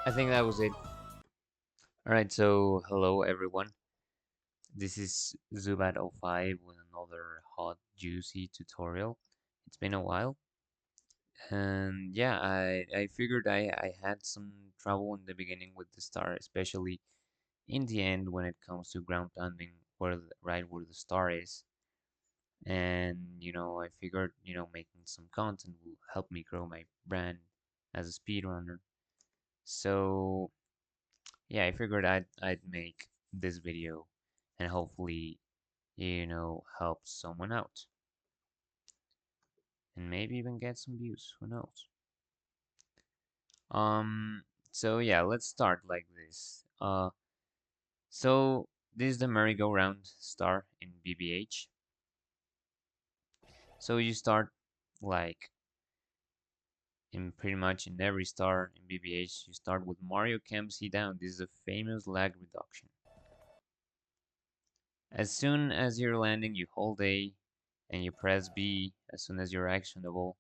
I think that was it. Alright, so hello everyone. This is Zubat05 with another hot, juicy tutorial. It's been a while, and yeah, I figured I had some trouble in the beginning with the star, especially in the end when it comes to ground pounding right where the star is. And I figured making some content will help me grow my brand as a speedrunner. So yeah, I figured I'd make this video and hopefully, help someone out and maybe even get some views. Who knows? Um, so yeah, let's start like this. So this is the merry-go-round star in BBH. So you start like in pretty much in every star in BBH, you start with Mario Cam C down. This is a famous lag reduction. As soon as you're landing, you hold A and you press B as soon as you're actionable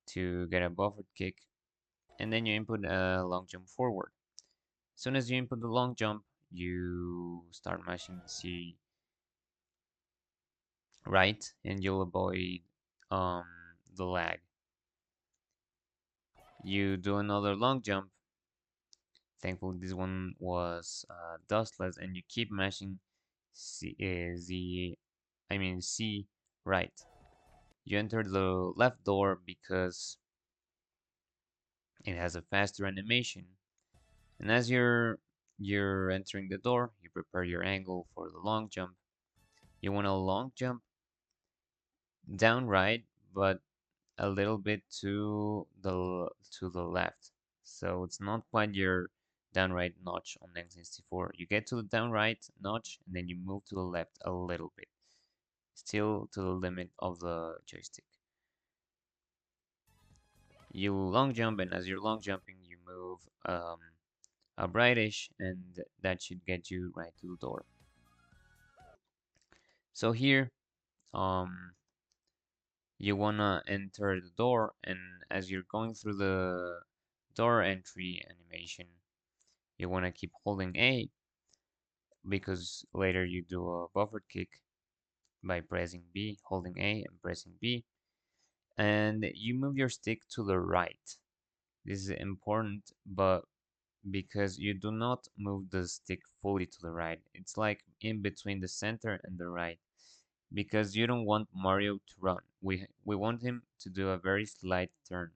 to get a buffered kick, and then you input a long jump forward. As soon as you input the long jump, you start mashing C right, and you'll avoid um, the lag. You do another long jump. Thankfully, this one was dustless, and you keep mashing C right. You enter the left door because it has a faster animation. And as you're entering the door, you prepare your angle for the long jump. You want a long jump down right, but a little bit to the left. So it's not quite your down right notch on N64. You get to the down right notch and then you move to the left a little bit, still to the limit of the joystick. You long jump, and as you're long jumping, you move a rightish, and that should get you right to the door. So here, um, you wanna enter the door, and as you're going through the door entry animation, you wanna keep holding A because later you do a buffered kick by pressing B, holding A and pressing B, and you move your stick to the right. This is important, but because you do not move the stick fully to the right. It's like in between the center and the right, because you don't want Mario to run. We want him to do a very slight turn.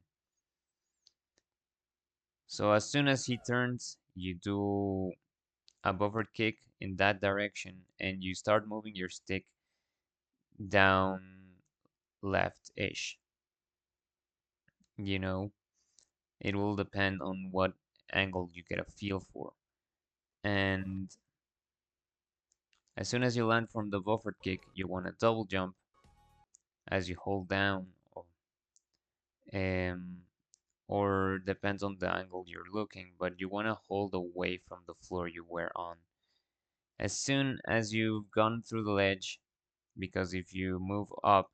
So as soon as he turns, you do a buffered kick in that direction and you start moving your stick down left-ish. You know, it will depend on what angle you get a feel for. And as soon as you land from the buffered kick, you want to double jump as you hold down, um, or depends on the angle you're looking, but you want to hold away from the floor you were on. As soon as you've gone through the ledge, because if you move up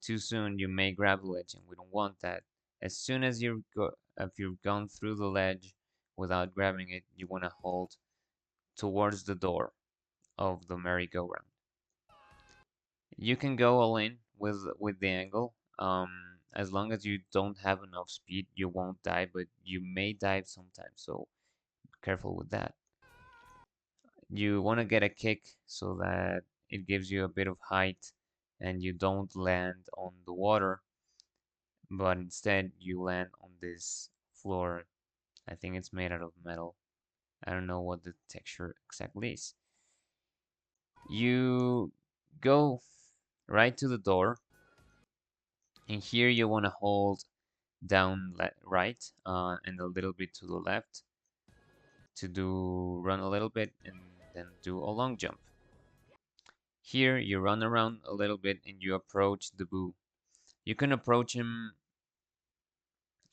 too soon, you may grab the ledge, and we don't want that. As soon as if you've gone through the ledge without grabbing it, you want to hold towards the door of the merry-go-round. You can go all in with the angle. As long as you don't have enough speed, you won't die, but you may dive sometimes, so careful with that. You want to get a kick so that it gives you a bit of height and you don't land on the water, but instead you land on this floor. I think it's made out of metal. I don't know what the texture exactly is. You go right to the door, and here you want to hold down right and a little bit to the left to do run a little bit and then do a long jump. Here you run around a little bit and you approach the boo. You can approach him.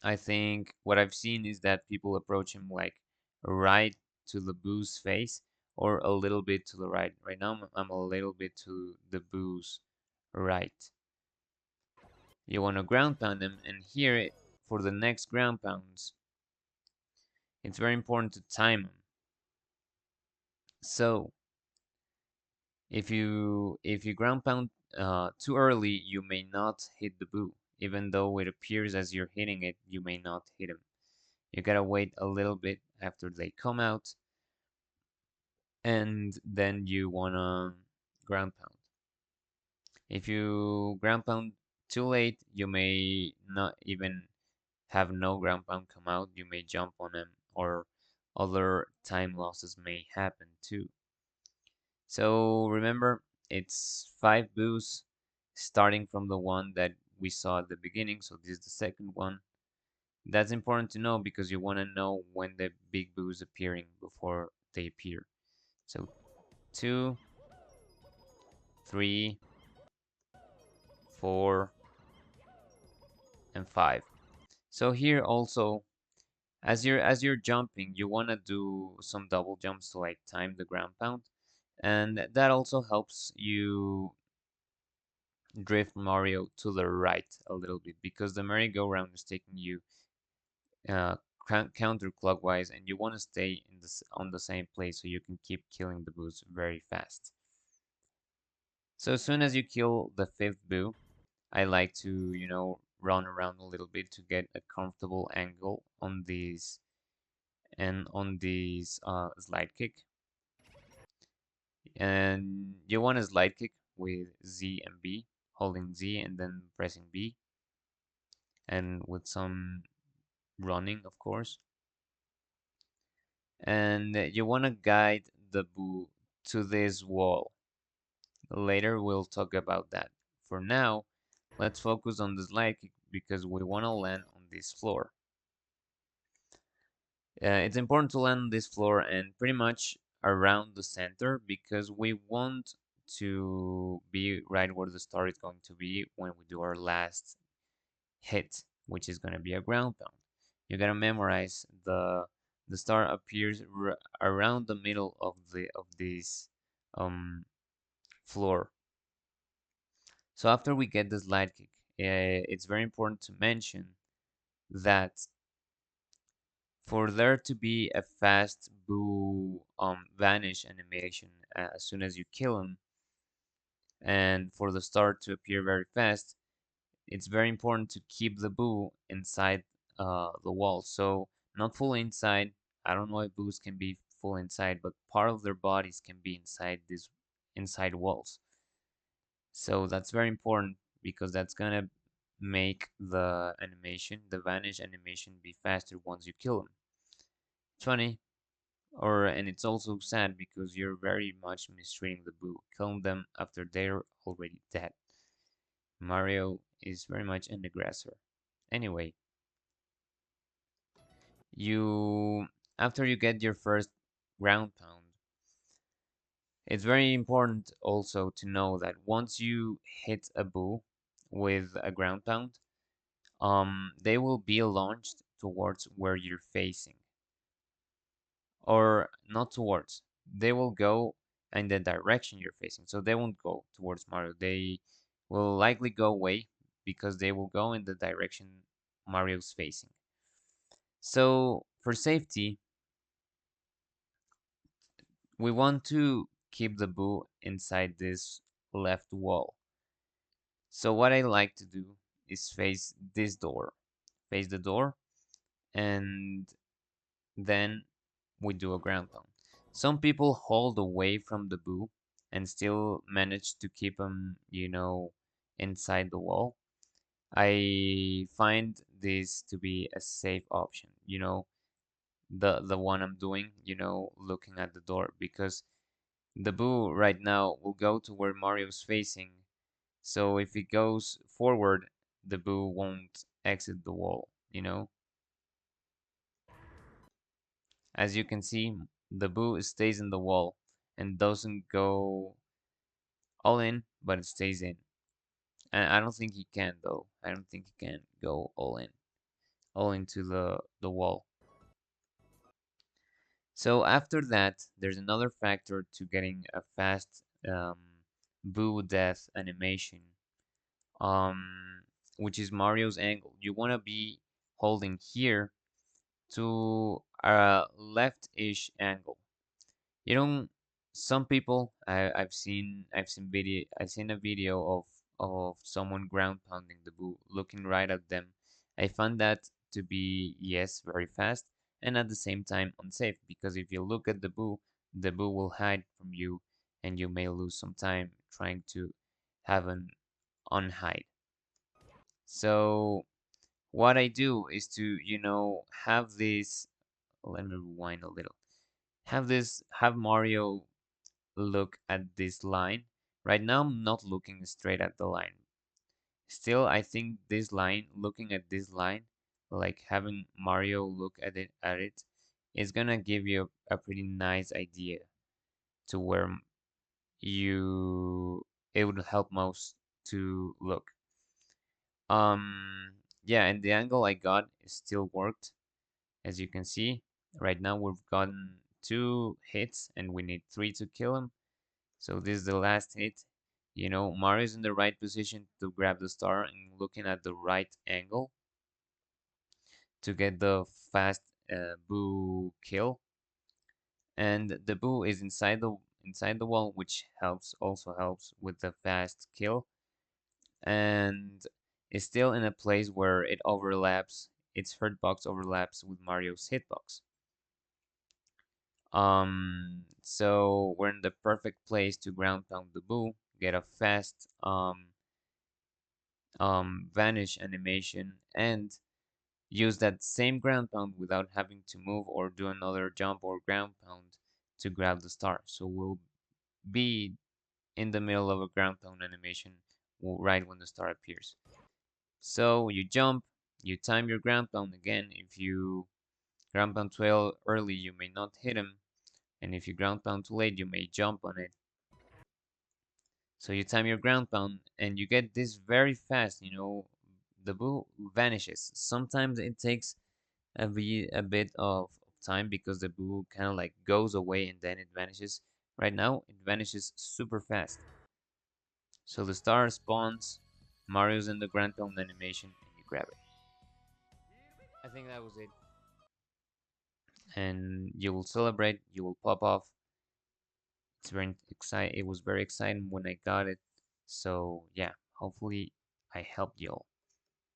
I think what I've seen is that people approach him like right to the boo's face or a little bit to the right. Right now I'm a little bit to the boo's right. You want to ground pound him, and here for the next ground pounds It's very important to time them. So if you ground pound too early, you may not hit the boo. Even though it appears as you're hitting it, you may not hit him. You gotta wait a little bit after they come out, and then you wanna ground pound. If you ground pound too late, you may not even have no ground pound come out. You may jump on them, or other time losses may happen too. So remember, it's 5 boos starting from the one that we saw at the beginning. So this is the second one. That's important to know because you want to know when the big boo is appearing before they appear. So 2, 3, 4, and 5. So here also, as you're jumping, you want to do some double jumps to like time the ground pound, and that also helps you drift Mario to the right a little bit because the merry-go-round is taking you uh, counterclockwise, and you want to stay on the same place so you can keep killing the boos very fast. So as soon as you kill the fifth boo, I like to, run around a little bit to get a comfortable angle on these and on these slide kick. And you want to slide kick with Z and B, holding Z and then pressing B, and with some running, of course. And you want to guide the boo to this wall. Later, we'll talk about that. For now, let's focus on the slide kick because we want to land on this floor. It's important to land on this floor and pretty much around the center because we want to be right where the star is going to be when we do our last hit, which is going to be a ground pound. You gotta memorize the star appears around the middle of this floor. So after we get the slide kick, it's very important to mention that for there to be a fast boo vanish animation as soon as you kill him, and for the star to appear very fast, it's very important to keep the boo inside the wall. So not full inside. I don't know if boos can be full inside, but part of their bodies can be inside these inside walls. So that's very important because that's gonna make the animation, the vanish animation, be faster once you kill them. It's funny, and it's also sad because you're very much mistreating the boo, killing them after they're already dead. Mario is very much an aggressor. Anyway, you after you get your first ground pound, it's very important also to know that once you hit a boo with a ground pound, they will be launched towards where you're facing, or not towards. They will go in the direction you're facing, so they won't go towards Mario. They will likely go away because they will go in the direction Mario's facing. So for safety, we want to keep the boo inside this left wall. So what I like to do is face this door, face the door, and then we do a ground pound. Some people hold away from the boo and still manage to keep them, inside the wall. I find this to be a safe option, the one I'm doing, looking at the door, because the boo right now will go to where Mario's facing. So if it goes forward, the boo won't exit the wall. As you can see, the boo stays in the wall and doesn't go all in, but it stays in. And I don't think he can though. I don't think he can go all into the wall. So after that, there's another factor to getting a fast boo death animation, um, which is Mario's angle. You want to be holding here to a left-ish angle. You don't. Some people I've seen a video of someone ground pounding the boo, looking right at them. I found that to be, yes, very fast, and at the same time unsafe, because if you look at the boo will hide from you, and you may lose some time trying to have an unhide. So what I do is to, have this. Let me rewind a little. Have Mario look at this line. Right now, I'm not looking straight at the line. Still, I think looking at this line, like having Mario look at it, is gonna give you a pretty nice idea to where you it would help most to look. Yeah, and the angle I got still worked, as you can see. Right now, we've gotten 2 hits, and we need 3 to kill him. So this is the last hit. Mario's in the right position to grab the star and looking at the right angle to get the fast boo kill. And the boo is inside the wall, which also helps with the fast kill. And is still in a place where its hurt box overlaps with Mario's hitbox. So we're in the perfect place to ground pound the boo, get a fast vanish animation, and use that same ground pound without having to move or do another jump or ground pound to grab the star. So we'll be in the middle of a ground pound animation right when the star appears. So you jump, you time your ground pound again. If you ground pound too early, you may not hit him, and if you ground pound too late, you may jump on it. So you time your ground pound, and you get this very fast. The boo vanishes. Sometimes it takes a bit of time because the boo kind of like goes away and then it vanishes. Right now, it vanishes super fast. So the star spawns, Mario's in the ground pound animation, and you grab it. I think that was it. And you will celebrate. You will pop off. It's very exciting. It was very exciting when I got it. So yeah, hopefully I helped you all.